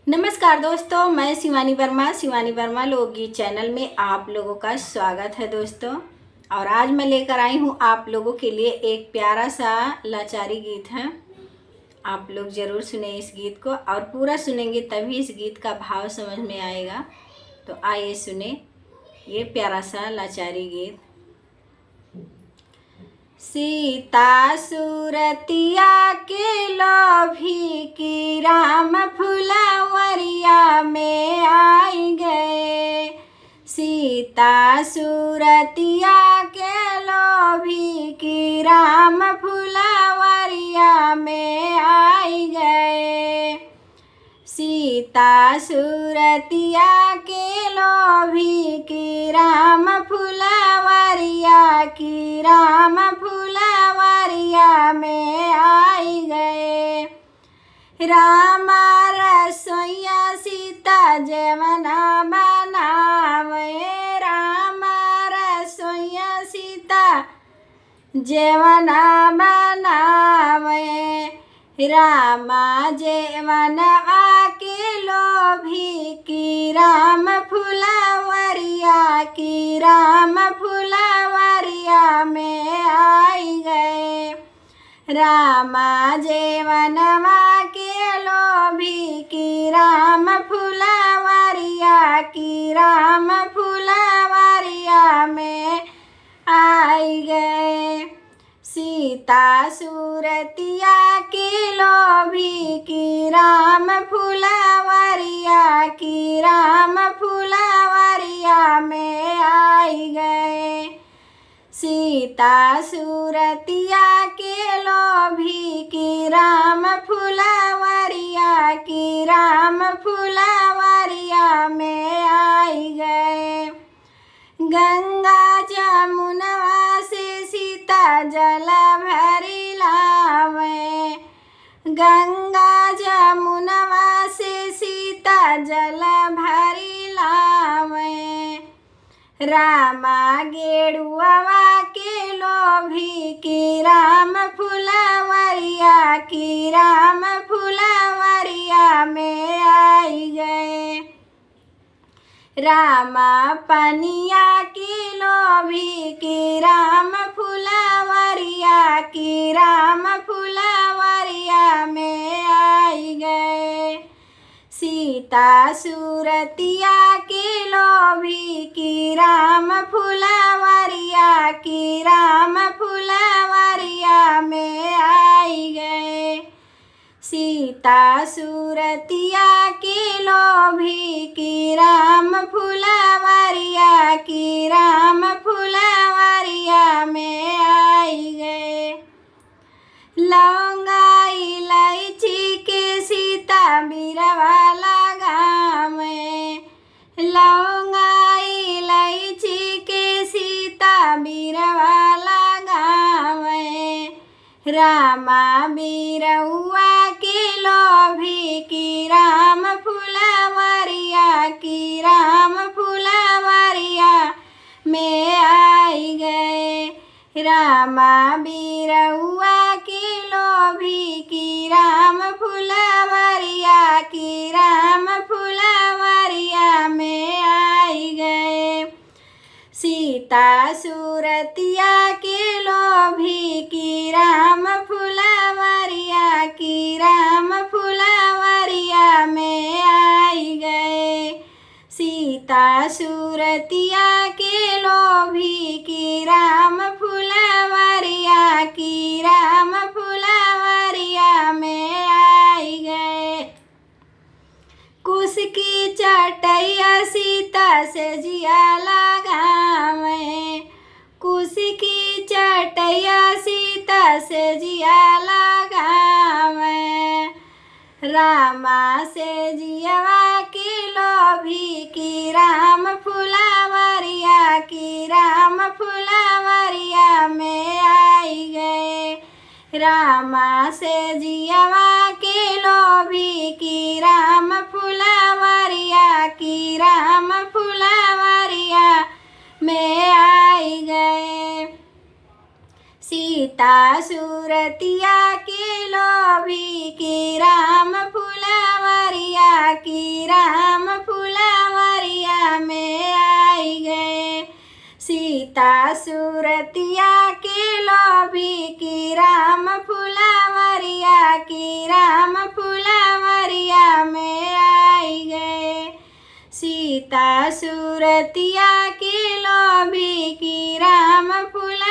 नमस्कार दोस्तों, मैं शिवानी वर्मा लोकगीत चैनल में आप लोगों का स्वागत है दोस्तों। और आज मैं लेकर आई हूँ आप लोगों के लिए एक प्यारा सा लाचारी गीत है। आप लोग ज़रूर सुने इस गीत को और पूरा सुनेंगे तभी इस गीत का भाव समझ में आएगा। तो आइए सुने ये प्यारा सा लाचारी गीत। सीता सूरतिया के लोभी की राम फुलवरिया में आई गए। सीता सूरतिया के लोभी की राम फुलवरिया में आई गए। सीता सूरतिया के लोभी की राम फुलवरिया की राम फुलवरिया में आई गए। रामा रसोइया सीता जवना बनावे। रामा रसोइया सीता जवना बनावे। रामा जेवनवा के लोभी की राम फुलवरिया की राम फुलवरिया में आई गए। रामा जेवनवा के लोभी की राम फुलवरिया की राम फुलवरिया में आई गए। सीता सूरतिया के लोभी की राम फुलवरिया की राम फुलवरिया में आई गए। सीता सूरतिया के लोभी की राम फुलवरिया की राम फुलवरिया में आई गए। गंगा जमुनवा से सीता जल भरी लावे। गंगा जमुनवा से सीता जल भरी लावे। रामा गेड़ुआ के लोभी की राम फुलवरिया की राम फुलवरिया में आई गए। रामा पनिया की लोभी की राम फुलवरिया की राम फुलवरिया में आई गए। सीता सूरतिया के लोभी की राम फुलवरिया की राम फुलवरिया में आई गए। सीता सूरतिया के लोभी की राम फुलवरिया की राम फुलवरिया में आई गए। लौंगा इलायची के सीता बिरवा लगावे। लौंगा इलायची के सीता बिरवा लगावे। रामा बिरउआ के लोभी की राम फुलवरिया की राम फुलवरिया में आई गए। रामा बिरउआ के लोभी की राम फुलवरिया की राम फुलवरिया में आई गए। सीता सूरतिया के लोभी की राम फुलवरिया की राम फुलवरिया में आई गए। सीता सूरतिया के लोभी की राम फुलवरिया की राम फुलवरिया में आई गए। कुश की चटैया सीता से जिया लगावे। कुश की चटैया सीता से जिया लगावे। रामा से जियवा के लोभी की राम फुलवरिया की राम फुलवरिया में आई गए। रामा से जियवा के लोभी की राम फुलवरिया की राम फुलवरिया में आई गए। सीता सूरतिया के लोभी की राम फुलवरिया की सीता सूरतिया के लोभी की राम फुलवरिया की राम फुलवरिया में आई गए। सीता सूरतिया के लोभी की राम फुलवरिया